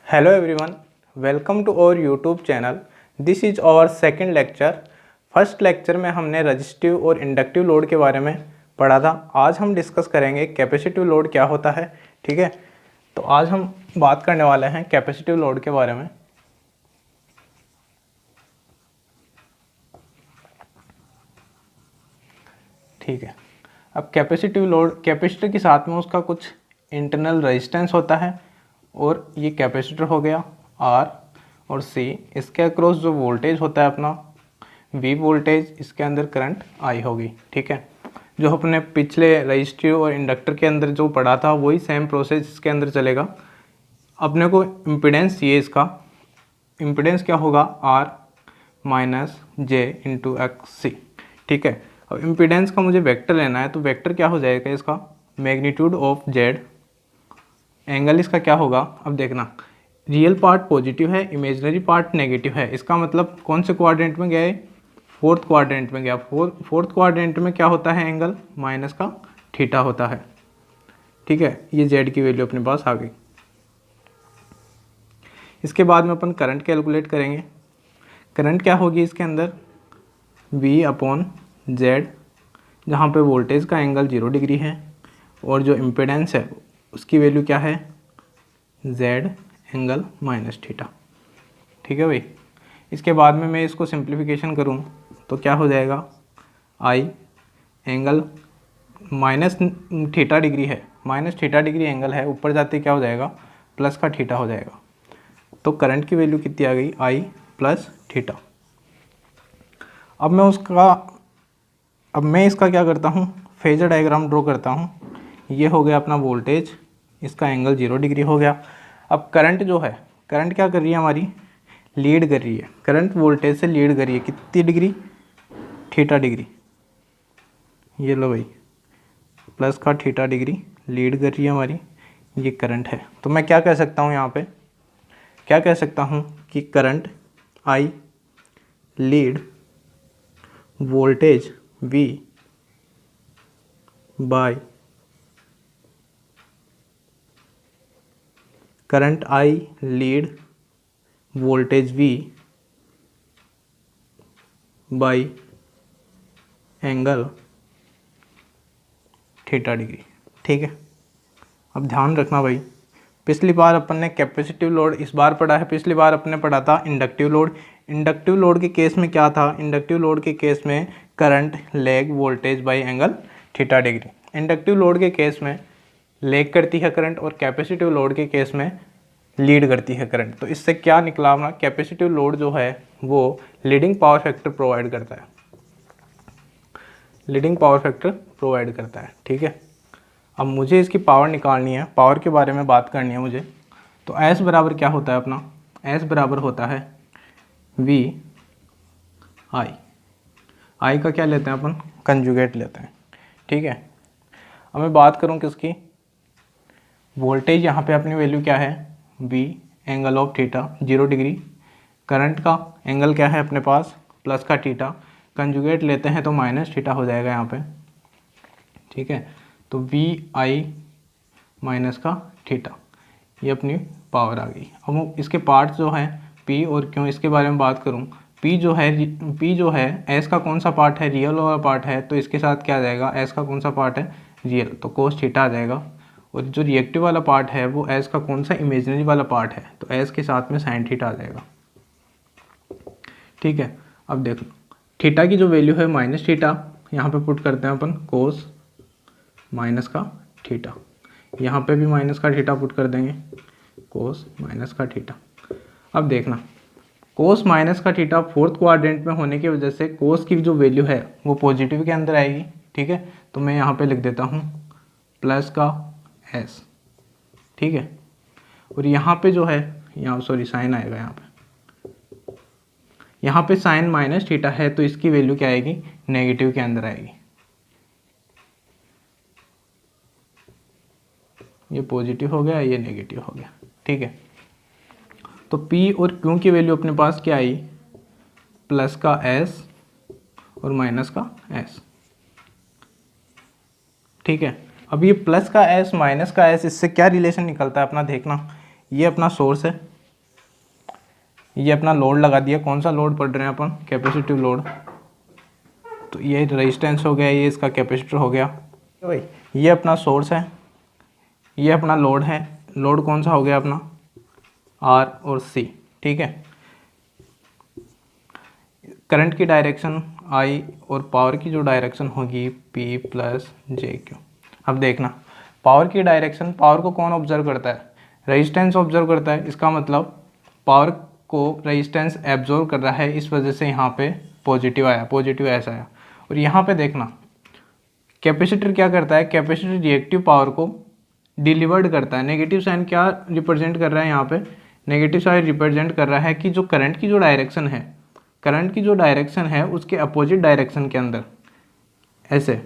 Hello everyone, welcome to our YouTube channel. This is our second lecture. First lecture में हमने resistive और inductive load के बारे में पढ़ा था। आज हम डिस्कस करेंगे कैपेसिटिव लोड क्या होता है। ठीक है, तो आज हम बात करने वाले हैं कैपेसिटिव लोड के बारे में। ठीक है, अब कैपेसिटिव लोड, कैपेसिटर के साथ में उसका कुछ इंटरनल रेजिस्टेंस होता है और ये कैपेसिटर हो गया R और C। इसके अक्रॉस जो वोल्टेज होता है अपना V वोल्टेज, इसके अंदर करंट I होगी। ठीक है, जो अपने पिछले रजिस्टिव और इंडक्टर के अंदर जो पढ़ा था वही सेम प्रोसेस इसके अंदर चलेगा। अपने को इम्पिडेंस ये इसका इम्पिडेंस क्या होगा R minus J into XC। ठीक है, अब इम्पिडेंस का मुझे वेक्टर लेना है, तो वेक्टर क्या हो जाएगा इसका मैग्नीट्यूड ऑफ Z, एंगल इसका क्या होगा। अब देखना, रियल पार्ट पॉजिटिव है, इमेजिनरी पार्ट नेगेटिव है। इसका मतलब कौन से क्वाड्रेंट में गया है, फोर्थ क्वाड्रेंट में गया। फोर्थ क्वाड्रेंट में क्या होता है, एंगल माइनस का थीटा होता है। ठीक है, ये Z की वैल्यू अपने पास आ गई। इसके बाद में अपन करंट कैलकुलेट करेंगे। करंट क्या होगी इसके अंदर V अपॉन Z, जहाँ पे वोल्टेज का एंगल 0 डिग्री है और जो इम्पिडेंस है उसकी वैल्यू क्या है Z एंगल माइनस थीटा। ठीक है भाई, इसके बाद में मैं इसको सिंप्लीफिकेशन करूँ तो क्या हो जाएगा, I angle minus theta degree है, माइनस थीटा डिग्री एंगल है, ऊपर जाते क्या हो जाएगा प्लस का थीटा हो जाएगा। तो करंट की वैल्यू कितनी आ गई, I प्लस थीटा। अब मैं इसका क्या करता हूँ, फेजर डायग्राम ड्रॉ करता हूँ। ये हो गया अपना वोल्टेज, इसका एंगल 0 डिग्री हो गया। अब करंट जो है, करंट क्या कर रही है हमारी, लीड कर रही है। करंट वोल्टेज से लीड कर रही है कितनी डिग्री, थीटा डिग्री। ये लो भाई, प्लस का थीटा डिग्री लीड कर रही है हमारी, ये करंट है। तो मैं क्या कह सकता हूँ यहाँ पे, क्या कह सकता हूँ कि current I lead voltage V by current I lead voltage V bye angle theta degree. ठीक है, अब ध्यान रखना भाई, पिछली बार अपन ने कैपेसिटिव लोड इस बार पढ़ा है, पिछली बार अपन ने पढ़ा था इंडक्टिव लोड। इंडक्टिव लोड के केस में क्या था, इंडक्टिव लोड के केस में current lag voltage bye angle theta degree. Inductive load के केस में लैग करती है करंट और कैपेसिटिव लोड के केस में लीड करती है करंट। तो इससे क्या निकला अपना, कैपेसिटिव लोड जो है वो लीडिंग पावर फैक्टर प्रोवाइड करता है, लीडिंग पावर फैक्टर प्रोवाइड करता है। ठीक है, अब मुझे इसकी पावर निकालनी है, पावर के बारे में बात करनी है मुझे। तो S बराबर क्या होता है अपना, S बराबर होता है V I का क्या लेते हैं अपन, कंजुगेट लेते हैं। ठीक है, अब मैं बात करूं किसकी, वोल्टेज यहाँ पे अपनी वैल्यू क्या है V angle of theta 0 degree. Current का एंगल क्या है अपने पास प्लस का थीटा, कंजुगेट लेते हैं तो माइनस थीटा हो जाएगा यहाँ पे। ठीक है, तो VI माइनस का थीटा, ये अपनी पावर आ गई। अब इसके पार्ट्स जो हैं P और Q, इसके बारे में बात करूं, P जो है S का कौन सा पार्ट है, रियल वाला पार्ट है, तो इसके साथ क्या आ जाएगा, S का कौन सा पार्ट है, रियल, तो कोस थीटा आ जाएगा। और जो रिएक्टिव वाला पार्ट है वो S का कौन सा, इमेजिनरी वाला पार्ट है, तो S के साथ में साइन थीटा आ जाएगा। ठीक है, अब देखो थीटा की जो वैल्यू है माइनस थीटा, यहाँ पे पुट करते हैं अपन कोस माइनस का थीटा, यहाँ पे भी माइनस का थीटा पुट कर देंगे, कोस माइनस का थीटा। अब देखना, कोस माइनस का थीटा फोर्थ क्वाड्रेंट में होने की वजह से कोस की जो वैल्यू है वो पॉजिटिव के अंदर आएगी। ठीक है, तो मैं यहाँ पे लिख देता हूँ प्लस का S। ठीक है, और यहाँ पे जो है, यहाँ सॉरी साइन आएगा, यहाँ पे साइन माइनस थीटा है तो इसकी वैल्यू क्या आएगी, नेगेटिव के अंदर आएगी। ये पॉजिटिव हो गया, ये नेगेटिव हो गया। ठीक है, तो P और Q की वैल्यू अपने पास क्या आई, प्लस का S और माइनस का S। ठीक है, अब ये प्लस का S माइनस का S, इससे क्या रिलेशन निकलता है अपना, देखना, ये अपना सोर्स है, ये अपना लोड लगा दिया, कौन सा लोड पढ़ रहे हैं अपन, कैपेसिटिव लोड। तो ये रेजिस्टेंस हो गया, ये इसका कैपेसिटर हो गया भाई। ये अपना सोर्स है, ये अपना लोड है, लोड कौन सा हो गया अपना, आर और सी, ठीक है। करंट की डायरेक्शन आई और पावर की जो डायरेक्शन होगी पी प्लस जे क्यू। अब देखना पावर की डायरेक्शन, पावर को कौन ऑब्जर्व करता है, रेजिस्टेंस ऑब्जर्व करता है। इसका मतलब पावर को रेजिस्टेंस एब्जॉर्व कर रहा है, इस वजह से यहाँ पे पॉजिटिव आया, पॉजिटिव ऐसा आया। और यहाँ पे देखना कैपेसिटर क्या करता है, कैपेसिटर रिएक्टिव पावर को डिलीवर्ड करता है। नेगेटिव साइन क्या रिप्रेजेंट कर रहा है यहाँ पे, नेगेटिव साइन रिप्रेजेंट कर रहा है कि जो करंट की जो डायरेक्शन है, करंट की जो डायरेक्शन है उसके अपोजिट डायरेक्शन के अंदर ऐसे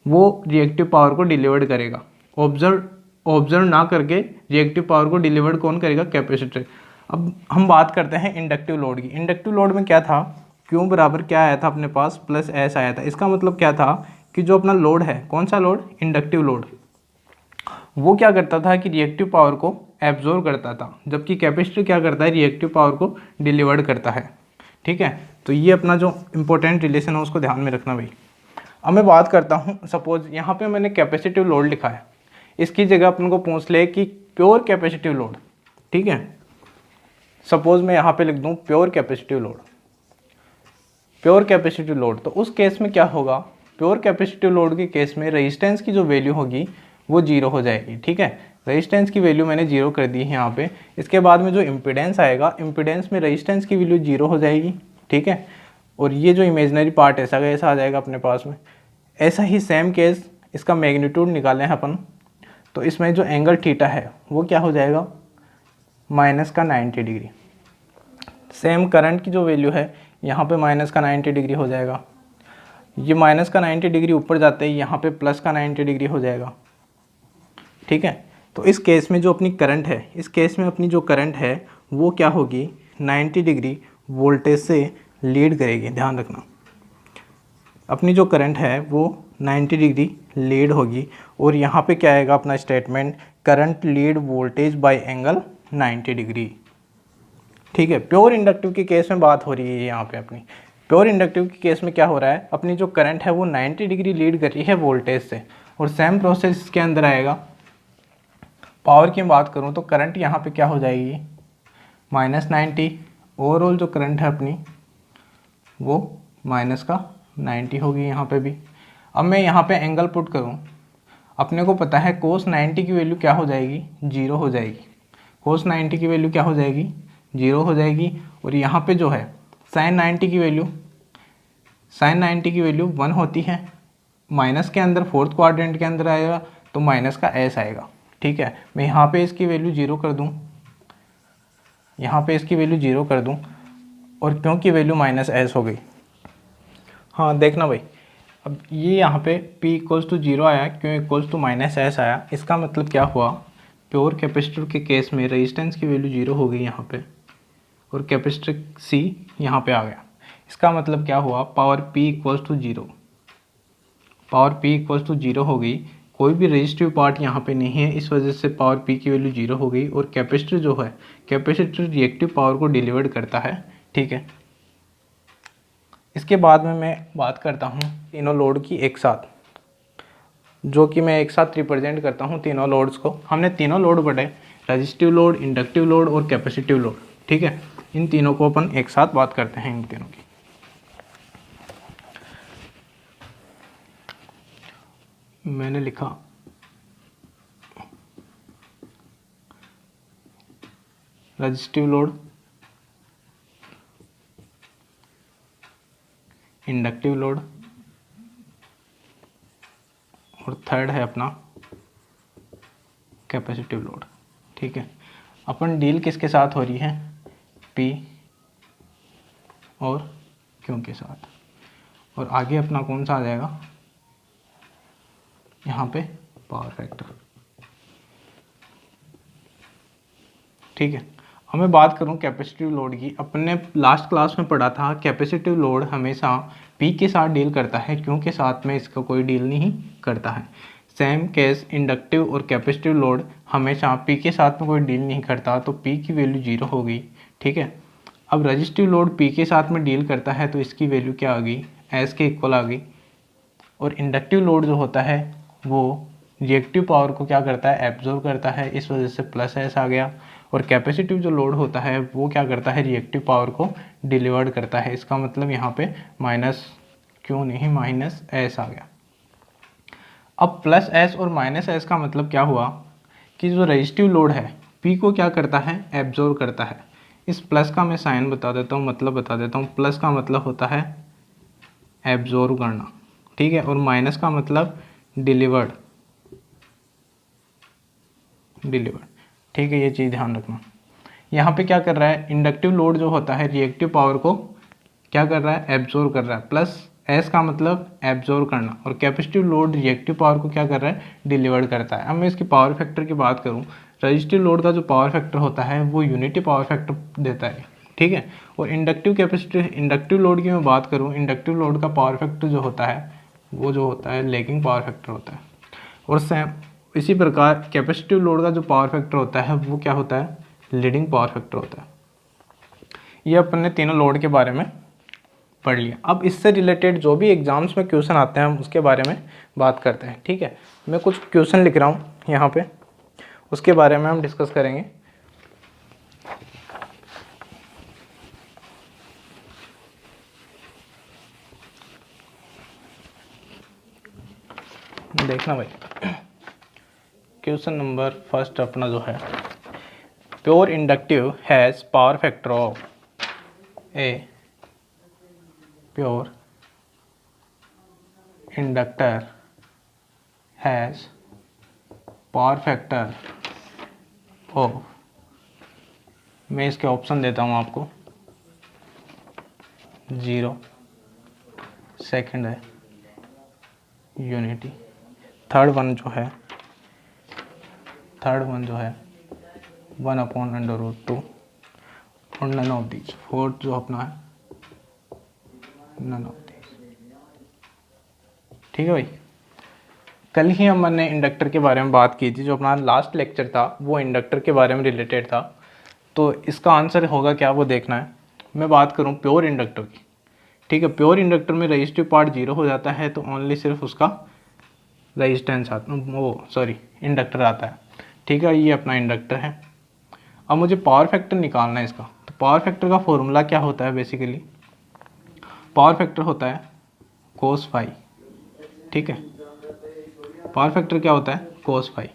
वो रिएक्टिव पावर को डिलीवर्ड करेगा। ऑब्जर्व ना करके रिएक्टिव पावर को डिलीवर्ड कौन करेगा, कैपेसिटर। अब हम बात करते हैं इंडक्टिव लोड की। इंडक्टिव लोड में क्या था, क्यू बराबर क्या आया था अपने पास, प्लस एस आया था। इसका मतलब क्या था कि जो अपना लोड है, कौन सा लोड, इंडक्टिव लोड, वो क्या करता था कि रिएक्टिव पावर को एब्जॉर्व करता था, जबकि कैपेसिटर क्या करता है, रिएक्टिव पावर को डिलीवर्ड करता है, ठीक है। तो ये अपना जो इंपॉर्टेंट रिलेशन है उसको ध्यान में रखना भाई। अब मैं बात करता हूँ, सपोज यहाँ पे मैंने कैपेसिटिव लोड लिखा है, इसकी जगह अपन को पूछ ले कि प्योर कैपेसिटिव लोड, ठीक है। सपोज मैं यहाँ पे लिख दूँ pure capacitive load, pure capacitive load. तो उस केस में क्या होगा, प्योर कैपेसिटिव लोड के केस में रेजिस्टेंस की जो वैल्यू होगी वो जीरो हो जाएगी, ठीक है। रेजिस्टेंस की वैल्यू मैंने जीरो कर दी है यहाँ पे। इसके बाद में जो इम्पीडेंस आएगा, इम्पीडेंस में रेजिस्टेंस की वैल्यू जीरो हो जाएगी, ठीक है। और ये जो इमेजिनरी पार्ट ऐसा का ऐसा आ जाएगा अपने पास में। ऐसा ही सेम केस, इसका मैग्नीट्यूड निकालें अपन, तो इसमें जो एंगल थीटा है वो क्या हो जाएगा, माइनस का 90 डिग्री। सेम करंट की जो वैल्यू है यहाँ पे माइनस का 90 डिग्री हो जाएगा। ये माइनस का 90 डिग्री ऊपर जाते ही यहाँ पे प्लस का 90 डिग्री हो जाएगा, ठीक है। तो इस केस में जो अपनी करंट है, इस केस में अपनी जो करंट है वो क्या होगी, 90 डिग्री वोल्टेज से लीड करेगी। ध्यान रखना अपनी जो करंट है वो 90 डिग्री लीड होगी। और यहाँ पे क्या आएगा अपना statement, current lead voltage bye angle 90 degree, ठीक है। प्योर इंडक्टिव के केस में बात हो रही है यहाँ पे अपनी। प्योर इंडक्टिव के केस में क्या हो रहा है, अपनी जो करंट है वो 90 डिग्री लीड कर रही है वोल्टेज से। और सेम प्रोसेस इसके अंदर आएगा। पावर की बात करूँ तो करंट यहाँ पे क्या हो जाएगी, माइनस 90। ओवरऑल जो करंट है अपनी वो माइनस का 90 होगी यहाँ पे भी। अब मैं यहाँ पे एंगल पुट करूँ, अपने को पता है कोस 90 की वैल्यू क्या हो जाएगी, जीरो हो जाएगी। कोस 90 की वैल्यू क्या हो जाएगी, जीरो हो जाएगी। और यहाँ पे जो है साइन 90 की वैल्यू, साइन 90 की वैल्यू 1 होती है। माइनस के अंदर फोर्थ क्वाड्रेंट के अंदर आएगा तो माइनस का एस आएगा, ठीक है। मैं यहाँ पे इसकी वैल्यू जीरो कर दूँ, यहाँ पे इसकी वैल्यू जीरो कर दूँ, और क्यों की वैल्यू माइनस एस हो गई। हाँ देखना भाई, अब ये यहाँ पे P इक्वल्स टू जीरो आया, क्यों इक्वल्स टू माइनस एस आया। इसका मतलब क्या हुआ, प्योर कैपेसिटर के केस में रेजिस्टेंस की वैल्यू जीरो हो गई यहाँ पे, और कैपेसिटर C यहाँ पे आ गया। इसका मतलब क्या हुआ, power P equals to zero, power P equals to zero हो गई। कोई भी रेजिस्टिव पार्ट यहाँ पे नहीं है, इस वजह से पावर P की वैल्यू जीरो हो गई। और कैपेसिटर जो है, कैपेसिटर रिएक्टिव पावर को डिलीवर्ड करता है, ठीक है। इसके बाद में मैं बात करता हूँ तीनों लोड की एक साथ, जो कि मैं एक साथ रिप्रेजेंट करता हूँ तीनों लोड्स को। हमने तीनों लोड पढ़े, रेजिस्टिव लोड, इंडक्टिव लोड और कैपेसिटिव लोड, ठीक है। इन तीनों को अपन एक साथ बात करते हैं, इन तीनों की। मैंने लिखा रेजिस्टिव लोड, इंडक्टिव लोड, और थर्ड है अपना कैपेसिटिव लोड, ठीक है। अपन डील किसके साथ हो रही है, P और Q के साथ। और आगे अपना कौन सा आ जाएगा, यहाँ पे पावर फैक्टर, ठीक है। अब मैं बात करूँ कैपेसिटिव लोड की। अपने लास्ट क्लास में पढ़ा था कैपेसिटिव लोड हमेशा P के साथ डील करता है, Q के साथ में इसका कोई डील नहीं करता है। सेम केस इंडक्टिव और कैपेसिटिव लोड हमेशा P के साथ में कोई डील नहीं करता, तो P की वैल्यू जीरो हो गई, ठीक है। अब रजिस्टिव लोड P के साथ में डील करता है तो इसकी वैल्यू क्या आ गई, एस के इक्वल आ गई। और इंडक्टिव लोड जो होता है वो रिएक्टिव पावर को क्या करता है, एब्जॉर्ब करता है, इस वजह से प्लस एस आ गया। और कैपेसिटिव जो लोड होता है वो क्या करता है, रिएक्टिव पावर को डिलीवर्ड करता है। इसका मतलब यहाँ पे माइनस क्यों नहीं, माइनस एस आ गया। अब प्लस एस और माइनस एस का मतलब क्या हुआ कि जो रजिस्टिव लोड है पी को क्या करता है, एब्जॉर्ब करता है। इस प्लस का मैं साइन बता देता हूँ, मतलब बता देता हूँ। प्लस का मतलब होता है एब्जॉर्ब करना, ठीक है। और माइनस का मतलब डिलीवर्ड, ठीक है। ये चीज़ ध्यान रखना। यहाँ पे क्या कर रहा है, इंडक्टिव लोड जो होता है रिएक्टिव पावर को क्या कर रहा है, एब्जॉर्ब कर रहा है। प्लस एस का मतलब एब्जॉर्ब करना, और कैपेसिटिव लोड रिएक्टिव पावर को क्या कर रहा है, डिलीवर्ड करता है। अब मैं इसकी पावर फैक्टर की बात करूँ, रजिस्टिव लोड का जो पावर फैक्टर होता है वो यूनिटी पावर फैक्टर देता है, ठीक है। और इंडक्टिव लोड की मैं बात करूँ, इंडक्टिव लोड का पावर फैक्टर जो होता है वो जो होता है लैगिंग पावर फैक्टर होता है। और सेम इसी प्रकार कैपेसिटिव लोड का जो पावर फैक्टर होता है वो क्या होता है, लीडिंग पावर फैक्टर होता है। ये अपन ने तीनों लोड के बारे में पढ़ लिया। अब इससे रिलेटेड जो भी एग्जाम्स में क्वेश्चन आते हैं हम उसके बारे में बात करते हैं, ठीक है। मैं कुछ क्वेश्चन लिख रहा हूँ यहाँ पे, उसके बारे में हम डिस्कस करेंगे। देखना भाई, क्वेश्चन नंबर फर्स्ट अपना जो है, pure inductive has power factor of A, pure inductor has power factor of, मैं इसके ऑप्शन देता हूँ आपको, 0, सेकंड है यूनिटी, थर्ड वन जो है 1/√2, और नन ऑफ दीज, फोर्थ जो अपना है नन ऑफ दीज, ठीक है भाई। कल ही हमने इंडक्टर के बारे में बात की थी, जो अपना लास्ट लेक्चर था वो इंडक्टर के बारे में रिलेटेड था। तो इसका आंसर होगा क्या वो देखना है। मैं बात करूं प्योर इंडक्टर की, ठीक है। प्योर इंडक्टर में रजिस्टिव पार्ट 0 हो जाता है, तो ओनली सिर्फ उसका रेजिस्टेंस आता, वो सॉरी इंडक्टर आता है, ठीक है। ये अपना इंडक्टर है। अब मुझे पावर फैक्टर निकालना है इसका। तो पावर फैक्टर का फॉर्मूला क्या होता है, बेसिकली पावर फैक्टर होता है कोस फाई, ठीक है। पावर फैक्टर क्या होता है, कोस फाई।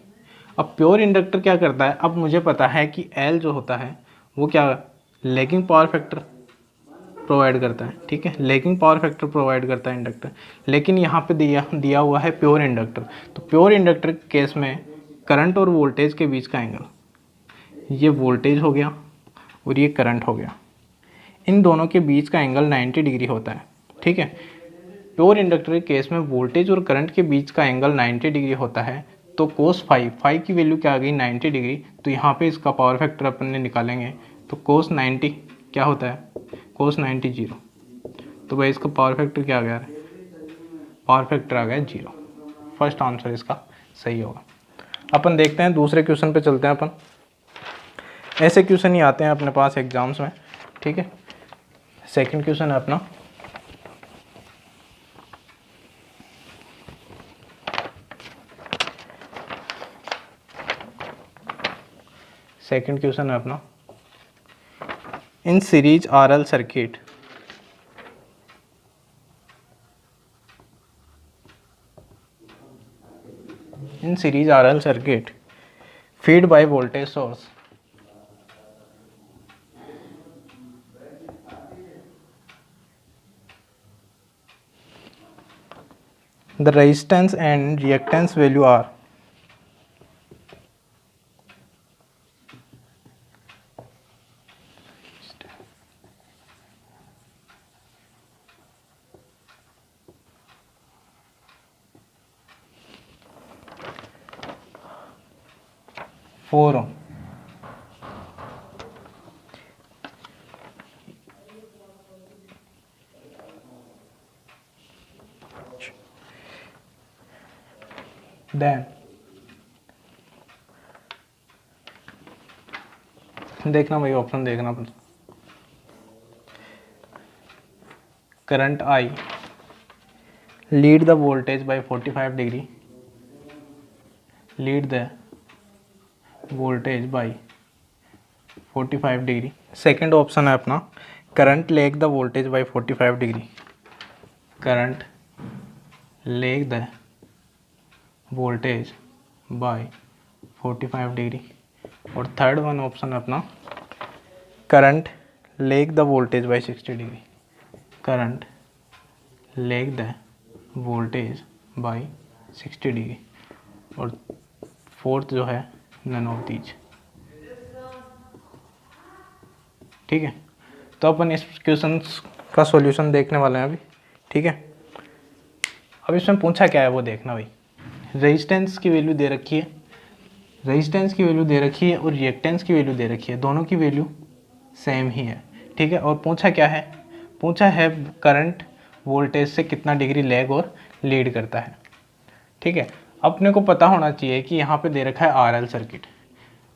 अब प्योर इंडक्टर क्या करता है, अब मुझे पता है कि एल जो होता है वो क्या, लैगिंग पावर फैक्टर प्रोवाइड करता है, ठीक है। लैगिंग पावर फैक्टर प्रोवाइड करता है इंडक्टर। लेकिन यहाँ पे दिया हुआ है प्योर इंडक्टर। तो प्योर इंडक्टर के केस में करंट और वोल्टेज के बीच का एंगल, ये वोल्टेज हो गया और ये करंट हो गया, इन दोनों के बीच का एंगल 90 डिग्री होता है, ठीक है। प्योर इंडक्टर के केस में वोल्टेज और करंट के बीच का एंगल 90 डिग्री होता है। तो कोस फाई की वैल्यू क्या आ गई, 90 डिग्री। तो यहाँ पे इसका पावर फैक्टर अपन ने निकालेंगे, तो कोस 90 क्या होता है, कोस 90 0। तो भाई इसका पावर फैक्टर क्या आ गया, पावर फैक्टर आ गया 0। फर्स्ट आंसर इसका सही होगा। अपन देखते हैं दूसरे क्वेश्चन पे चलते हैं अपन। ऐसे क्वेश्चन ही आते हैं अपने पास एग्जाम्स में, ठीक है। सेकंड क्वेश्चन है अपना, सेकंड क्वेश्चन है अपना, in series RL circuit feed by voltage source, the resistance and reactance value are four ohm, then देखना भाई, ऑप्शन देखना। Current I lead the voltage by 45 degree, lead the voltage by 45 degree. Second option है अपना current lag the voltage by 45 degree, current lag the voltage by 45 degree. और third one option है अपना current lag the voltage by 60 degree, current lag the voltage by 60 degree. और fourth जो है none of these. ठीक है, तो अपन इस क्वेश्चन का सॉल्यूशन देखने वाले हैं अभी। ठीक है, अब इसमें पूछा क्या है वो देखना भाई। रेजिस्टेंस की वैल्यू दे रखी है, रेजिस्टेंस की वैल्यू दे रखी है और रिएक्टेंस की वैल्यू दे रखी है, दोनों की वैल्यू सेम ही है। ठीक है, और पूछा क्या है, पूछा है करंट वोल्टेज से कितना डिग्री लैग और लीड करता है। ठीक है, अपने को पता होना चाहिए कि यहाँ पे दे रखा है आरएल सर्किट।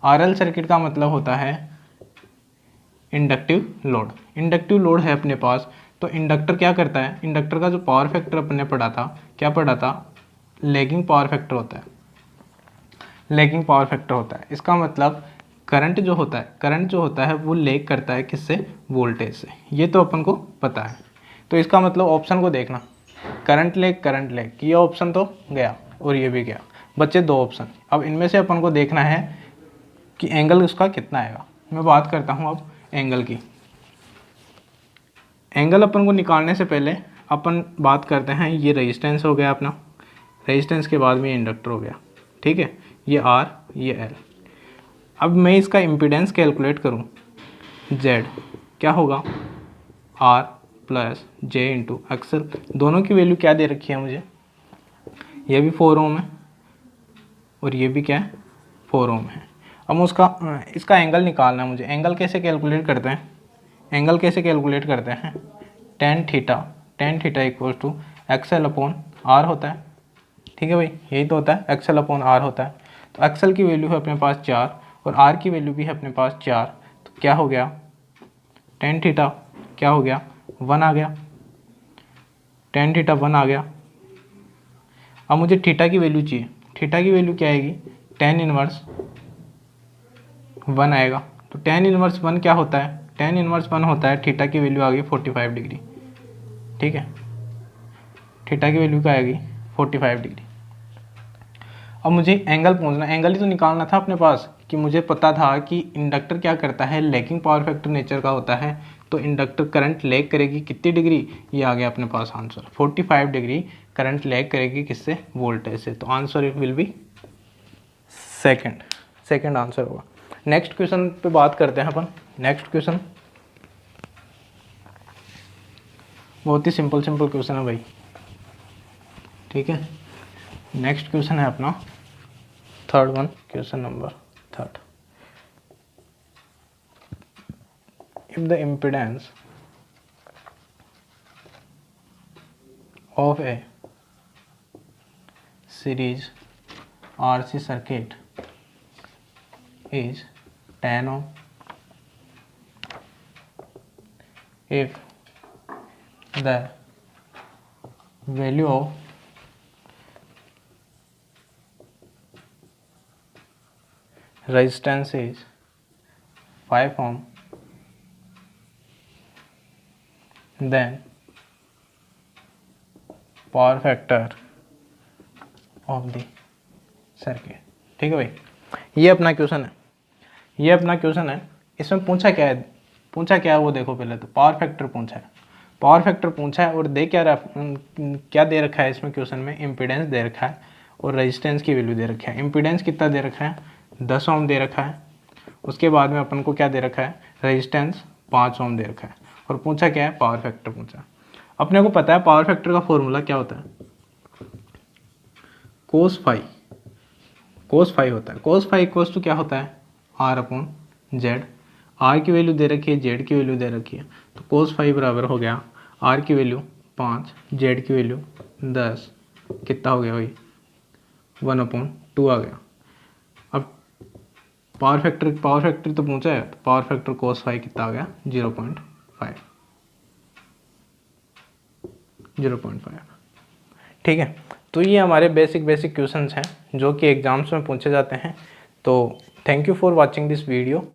आरएल सर्किट का मतलब होता है इंडक्टिव लोड। इंडक्टिव लोड है अपने पास, तो इंडक्टर क्या करता है, इंडक्टर का जो पावर फैक्टर अपने पढ़ा था, क्या पढ़ा था, लैगिंग पावर फैक्टर होता है, लैगिंग पावर फैक्टर होता है। इसका मतलब करंट जो होता है, करंट जो होता है वो लैग करता है किससे, वोल्टेज से। ये तो अपन को पता है। तो इसका मतलब ऑप्शन को देखना, करंट लैग, ये ऑप्शन तो गया और ये भी गया, बच्चे दो ऑप्शन। अब इनमें से अपन को देखना है कि एंगल उसका कितना आएगा। मैं बात करता हूँ अब एंगल की। एंगल अपन को निकालने से पहले अपन बात करते हैं, ये रेजिस्टेंस हो गया अपना, रेजिस्टेंस के बाद में इंडक्टर हो गया। ठीक है, ये आर, ये एल। अब मैं इसका इम्पीडेंस कैलकुलेट करूँ, जेड क्या होगा, R plus j into XL. दोनों की वैल्यू क्या दे रखी है मुझे, ये भी 4 ओम है और ये भी क्या है, 4 ओम है। अब इसका एंगल निकालना है मुझे। एंगल कैसे कैलकुलेट करते हैं, एंगल कैसे कैलकुलेट करते हैं, tan theta equal to XL upon R होता है। ठीक है भाई, यही तो होता है, एक्सएल अपॉन आर होता है। तो एक्सएल की वैल्यू है अपने पास 4 और आर की वैल्यू भी है अपने पास 4। तो क्या हो गया, टेन थीटा क्या हो गया, 1 आ गया, टेन थीटा 1 आ गया। अब मुझे थीटा की वैल्यू चाहिए, थीटा की वैल्यू क्या आएगी, टेन इनवर्स 1 आएगा। तो टेन इनवर्स 1 क्या होता है, टेन इनवर्स 1 होता है, थीटा की वैल्यू आ गई 45 डिग्री। ठीक है, थीटा की वैल्यू क्या आएगी, 45 डिग्री। अब मुझे एंगल पूछना, एंगल ही तो निकालना था अपने पास, कि मुझे पता था कि इंडक्टर क्या करता है, लैगिंग पावर फैक्टर नेचर का होता है। तो इंडक्टर करंट लैग करेगी कितनी डिग्री, ये आ गया अपने पास आंसर, 45 डिग्री करंट लैग करेगी किससे, वोल्टेज से। तो answer will be second answer होगा। नेक्स्ट क्वेश्चन पे बात करते हैं अपन। नेक्स्ट क्वेश्चन बहुत ही सिंपल क्वेश्चन है भाई। ठीक है, नेक्स्ट क्वेश्चन है अपना third one, question number 3। If the impedance of a series RC circuit is 10 ohm, if the value of resistance is 5 ohm, then power factor of the circuit. ठीक है भाई, ये अपना क्वेश्चन है, ये अपना क्वेश्चन है। इसमें पूछा क्या है, पूछा क्या है वो देखो। पहले तो पावर फैक्टर पूछा है, पावर फैक्टर पूछा है और दे क्या दे रखा है इसमें क्वेश्चन में, इम्पीडेंस दे रखा है और रेजिस्टेंस की वैल्यू दे रखा है। इम्पीडेंस कितना दे रखा है, 10 ओम दे रखा है। उसके बाद में अपन को क्या दे रखा है, रेजिस्टेंस 5 ओम दे रखा है। और पूछा क्या है, पावर फैक्टर पूछा। अपने को पता है पावर फैक्टर का फॉर्मूला क्या होता है, कोस फाई होता है। कोस फाई इक्वल्स टू क्या होता है, आर अपॉन जेड। आर की वैल्यू दे रखी है, जेड की वैल्यू दे रखी है। तो कोस फाई बराबर हो गया, आर की वैल्यू 5, जेड की वैल्यू 10, कितना हो गया भाई, 1/2 आ गया। अब पावर फैक्टर तो पूछा है, तो पावर फैक्टर कोस फाई कितना आ गया, 0.5। 0.5। ठीक है, तो ये हमारे बेसिक क्वेश्चंस हैं जो कि एग्ज़ाम्स में पूछे जाते हैं। तो thank you for watching this video.